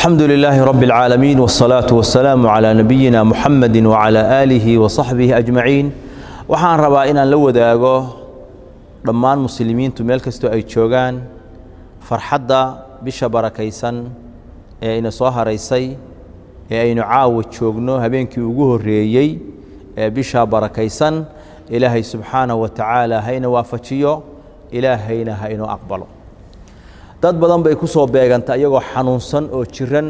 الحمد لله رب العالمين والصلاة والسلام على نبينا محمد وعلى آله وصحبه أجمعين. وحان ربا إن لو وداغو ضمان مسلمين تميل كستو أي جوغان فرحدا بشا بركيسان إن صوها ريسي إن عاو جوغنو هبينكي وجوه الريي بشا بركيسان إلهي سبحانه وتعالى هين وافتشيو إلهينا هين أقبلو dad badan bay ku soo beeganta iyagoo xanuunsan oo jiran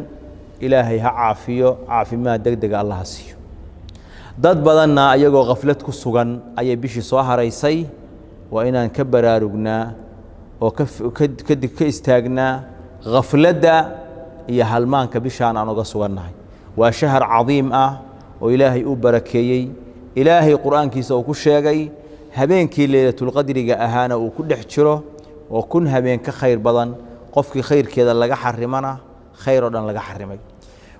Ilaahay ha caafiyo caafimaad degdeg Allah ha siiyo dad badanna iyagoo qaflad ku sugan ayay bishii soo haraysay waa inaan ka baraarugnaa oo ka istaagnaa qaflada iyo halmaanka bishaan aan uga sugannahay waa shahr cadiim ah oo Ilaahay u barakeeyay Ilaahay quraankiisa uu ku sheegay habeenkii leelatul qadriga ahaana uu ku dhex jiro وكن هبين كخير بدن قفك خير كذا لقى حرمنا خير بدن لقى حرمي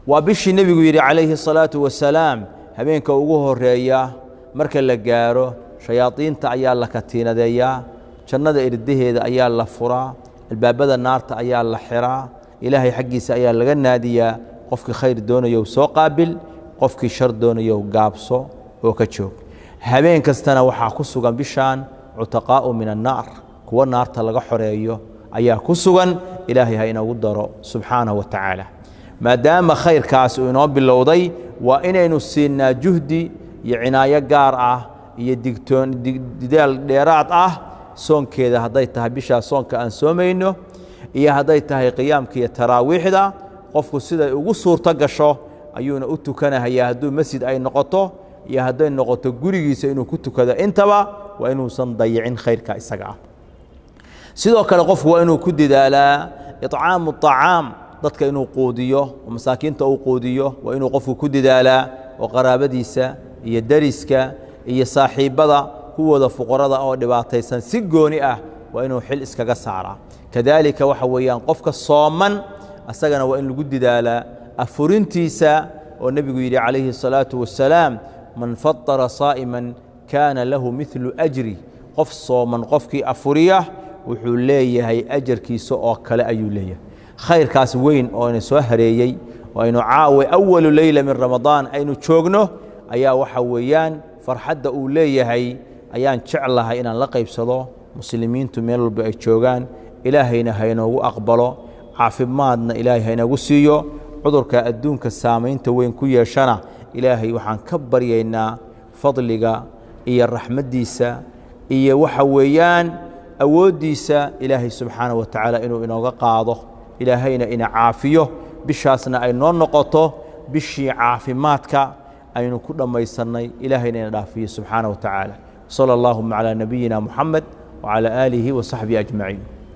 وبش النبي يقول عليه الصلاة والسلام هبين كوجوه الرياء مركل لجاره شياطين تعيال لكتينا ديا شنّا إرده هذا أيال لفرا الباب بدن النار تعيال لحرا إلهي حقي سأيال لجنا ديا قفك خير دونه يوسو قابل قفك شر دونه يو قابسو وكتشوك هبين كستنا وحاكسو جنب بشان عتقاء من النار والنار تلقى حرية أيها كسوغن إلهي هاينا ودره سبحانه وتعالى ما دام خير كاس ونوب اللوضي وإن نسينا جهدي يعناية قارعة يدكتون ديال ديرات صون كذا هديتها بشا صون كأن سومينه إيا هديتها قيام كي التراويح دا قفوا سيدا وصور تقشو أيونا أتو كان هيا هدو مسجد أي نقطه يا هدين نقطه قريقي سينو كتو كذا انتبا وإنو صنديعين خير كايساقع sidoo kale qofku waa inuu ku dadaalaa it'aam at'aam dadka inuu qoodiyo masaakiinta uu qoodiyo waa inuu qofku ku dadaalaa oo qaraabadiisa iyo dariska iyo saaxiibada kuwada fuqarada oo dhibaataysan si gooni ah waa inuu xil iskaga saaraa kadalika waxa weeyaan qofka sooman asagana waa in lagu dadaalaa afurintiisa oo nabigu yiri calayhi salaatu wassalaam man fattara saa'iman kana lahu mithlu ajri qof sooman qofkii afuriya wuxuu leeyahay ajarkiisa oo kale ayuu leeyahay khayrkaas weyn oo ina soo hareeyay oo ina caawi awwal layla min ramadaan aynu joogno ayaa waxa weeyaan farxadda uu leeyahay ayaan jeclahay inaan la qaybsado muslimiintu meel walba ay joogaan ilaahayna ha inoogu aqbalo caafimaadna ilaahay ha inoogu siiyo cudurka adduunka saameynta weyn ku yeeshana ilaahay waxaan ka baryaynaa fadliga iyo raxmadiisa iyo waxa weeyaan awoodiisa ilaahay subxaanahu wa ta'ala inuu inooga qaado ilaahayna ina caafiyo bishaasna ay noo noqoto bishii caafimaadka aynu ku dhamaysanay ilaahayna ina dhaafiyo subxaanahu wa ta'ala sallallahu ala nabiyyina muhammad wa ala alihi wa sahbihi ajma'in